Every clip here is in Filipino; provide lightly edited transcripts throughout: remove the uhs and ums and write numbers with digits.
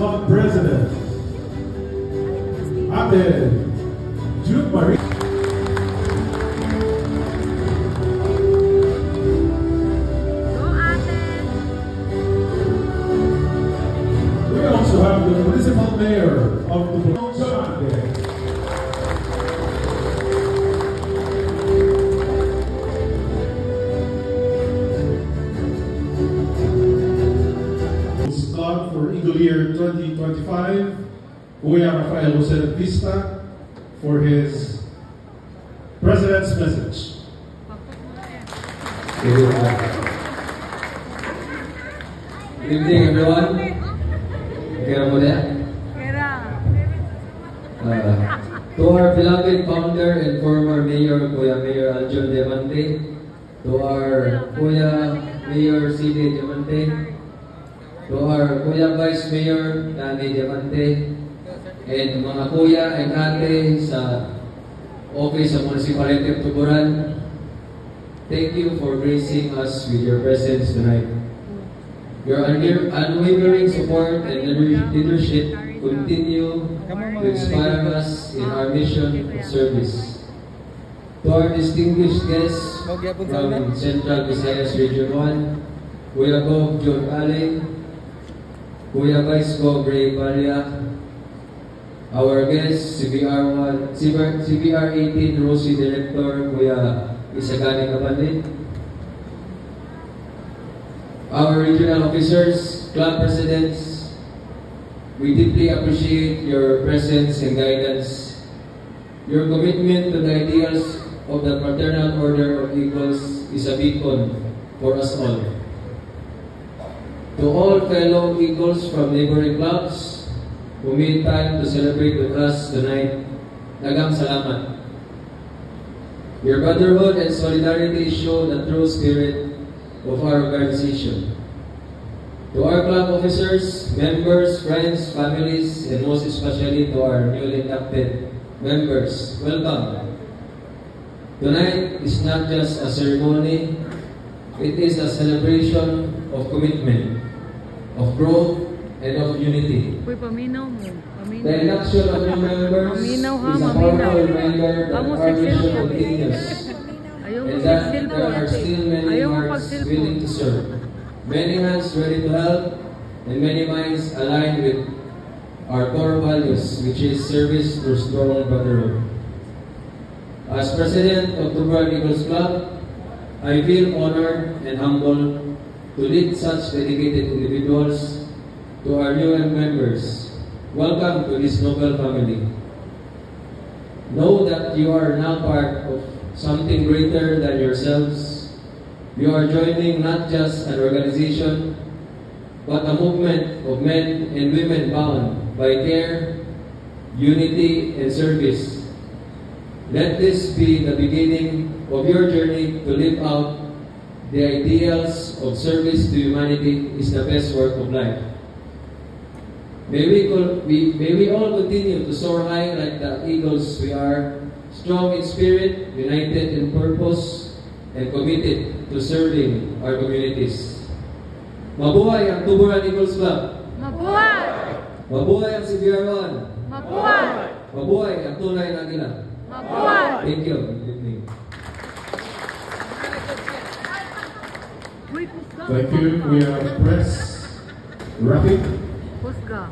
Club President, Ate Jude Marie. We also have the Municipal Mayor of the Bulacan. For Eagle Year 2025, Kuya Rafael Jose Vista for his President's message. Good evening, everyone. To our beloved founder and former Mayor, Kuya Mayor Aljon Diamante, to our Kuya Mayor C.D. Diamante, to our Kuya Vice Mayor Danny Diamante, and mga kuya and ate sa office sa Municipality of Tuburan, thank you for gracing us with your presence tonight. Your unwavering support and leadership continue to inspire us in our mission of service. To our distinguished guests from Central Visayas Region 1, Kuya Gov John Aling, Kuya Vice Gov Ray Palia, our guest, CBR 18 Rosie Director, Kuya Isagani Kapatid, our regional officers, club presidents, we deeply appreciate your presence and guidance. Your commitment to the ideals of the Fraternal Order of Eagles is a beacon for us all. To all fellow Eagles from neighboring clubs who made time to celebrate with us tonight, daghang salamat. Your brotherhood and solidarity show the true spirit of our organization. To our club officers, members, friends, families, and most especially to our newly elected members, welcome. Tonight is not just a ceremony, it is a celebration of commitment, of growth, and of unity. The election of new members is a powerful reminder that our mission continues and that there are still many hearts willing to serve, many hands ready to help, and many minds aligned with our core values, which is service through strong brotherhood. As President of Tuburan Eagles Club, I feel honored and humbled to lead such dedicated individuals. To our new members, welcome to this noble family. Know that you are now part of something greater than yourselves. You are joining not just an organization, but a movement of men and women bound by care, unity, and service. Let this be the beginning of your journey to live out the ideals of service to humanity is the best work of life. May we all continue to soar high like the eagles we are, strong in spirit, united in purpose, and committed to serving our communities. Mabuhay ang Tuburan Eagles Club! Mabuhay! Mabuhay ang CBR1! Mabuhay! Mabuhay ang tunay na Agila! Mabuhay! Thank you. Good evening. Thank you. We have Press Rafiq.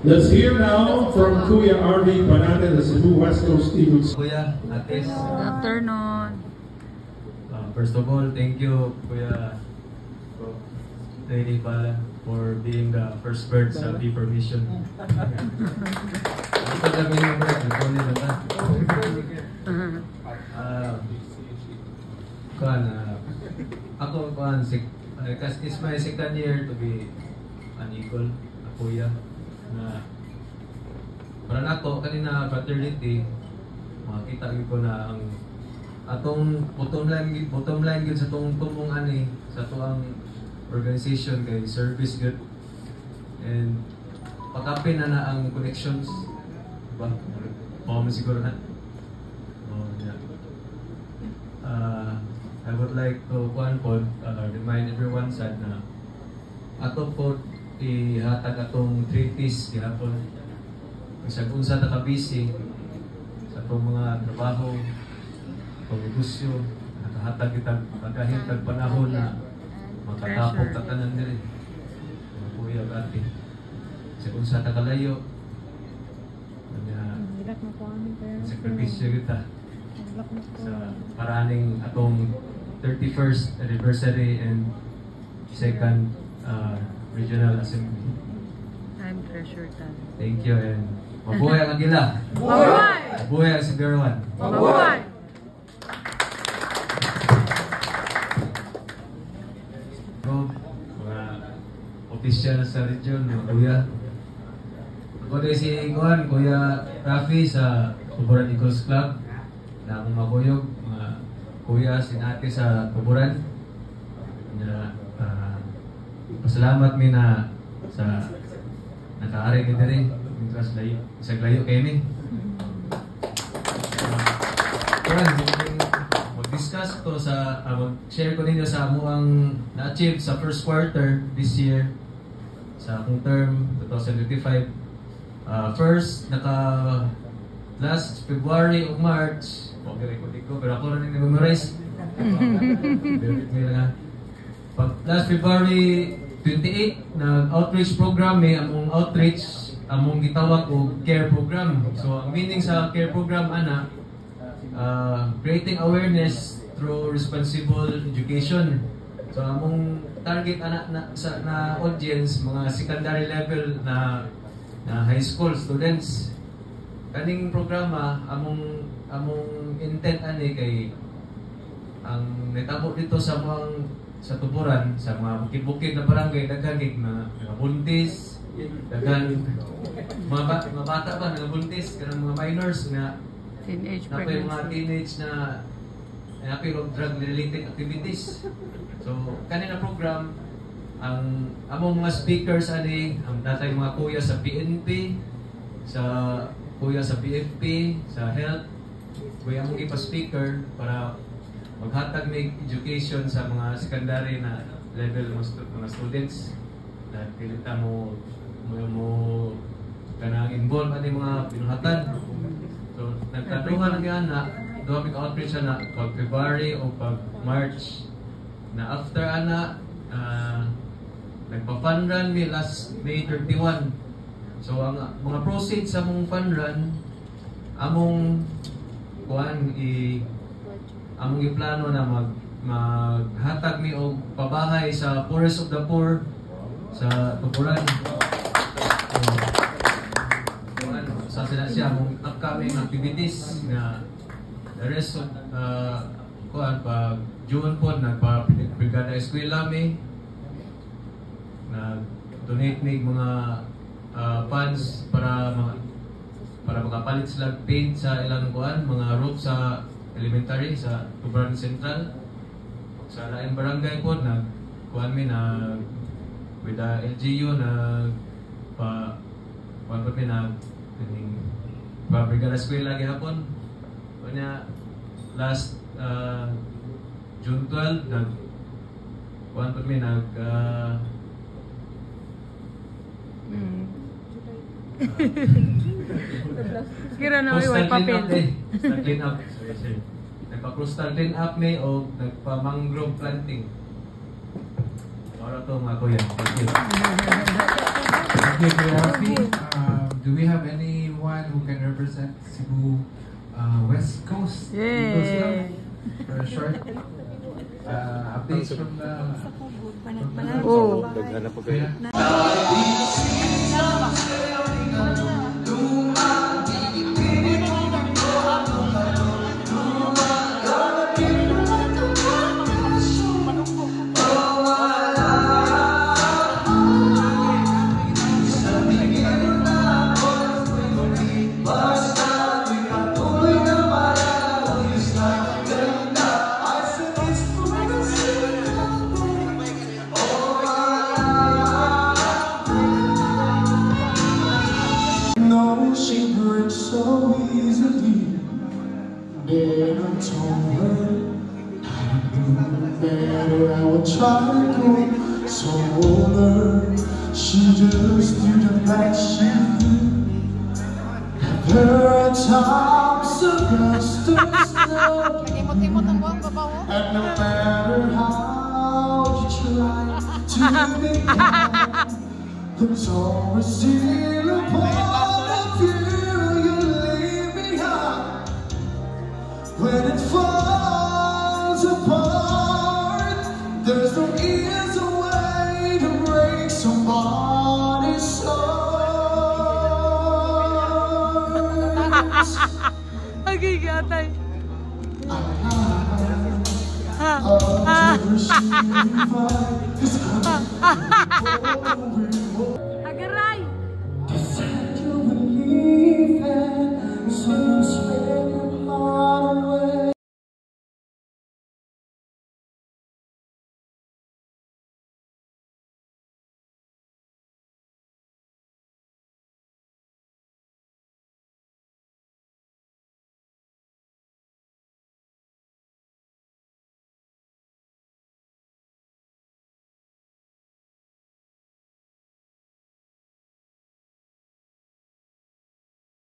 Let's hear now from Kuya R.V. Panate, the Cebu West Coast Eagles. Kuya, Ates. Good afternoon. First of all, thank you, Kuya Lady Bala, for being the first bird sa B Permission. Ito kami yung bird, ito nila ba? Ako, kasi it's my second year to be an eagle, a kuya. Na para nato kanina fraternity, makita ko na ang atong bottom line gyud sa tong tumong ani sa tuang organization kay service good and pakapin na ang connections, diba? Mo siguro na. Yeah. I would like to remind everyone sad na ato po ihatag atong treatise gihapon. Bisag unsa ta ka busy sa atong mga trabaho, pagnegosyo, nakahatag kita magahintag panahon na makatapog ta tanan diri. Mga kuya ati. Sa unsa ta kalayo, sakripisyo kita sa paraning atong 31st anniversary and second regional assembly. I'm treasure tan. Thank you and mabuhay ang Agila. Mabuhay! Mabuhay ang Sigarawan. Mabuhay! Mga opisyal sa region, mga kuya. Ako din si Kuya Rafi sa Tuburan Eagles Club na akong makuyog, mga kuya, sinati sa Tuburan. Pasalamat mi na sa nakaari mi diri mientras layo isag layo kami. Mag-discuss to sa mag-share ko ninyo sa amuang na-achieve sa first quarter this year sa akong term 2025. First last February o March, okay ko pero ako rin memorize. Last February 28 na outreach program among outreach among gitawag og care program. So ang meaning sa care program ana creating awareness through responsible education. So among target ana na audience mga secondary level na high school students. Kaning programa among intent ani kay ang netabo dito sa Tuburan, sa mga bukid-bukid na barangay, daghan na buntis, daghan mga bata ba na buntis, kanang mga minors na Teenage napay mga pregnancy. teenage na napay drug-related activities. So, kanina program, ang among mga speakers ani, ang natay mga kuya sa PNP, sa kuya sa PFP, sa health, kuya among ipa-speaker para maghatag may education sa mga secondary na level mga students na pilita mo kanang involve ani mga pinuhatan. So nagkaduhan nga na duha ka outreach na pag February o pag March na after ana nagpa-fun run mi last May 31. So ang mga proceeds sa mong fun run among among iplano na maghatag mi og pabahay sa poorest of the poor sa Tuburan. Sa sila siya among upcoming activities na the rest of pag June po nagpa-brigada eskwela mi nag-donate mi mga funds para makapalit sila paint sa ilang mga roof sa elementary sa Tuburan Central. Sa laing barangay po with the LGU brigada eskwela gihapon. Kanya last June 12 Kira na may papel. Clean up. Nagpa-coastal clean up ni o nagpa-mangrove planting. Para to mga kuya. Thank you. Thank you, Kuya Rafi. Do we have anyone who can represent Cebu West Coast? Yay! For a short updates from the... Oh. Kuya? She breaks so easily. Then I told her I knew better. I would try to console her. She just did the best she could. Her times against the snow. And no matter how you try to be kind, there's always still a part of you you leave behind. When it falls apart, there's no easy way to break somebody's heart. Okay, gatay. I'll never see you fight, 'cause I'm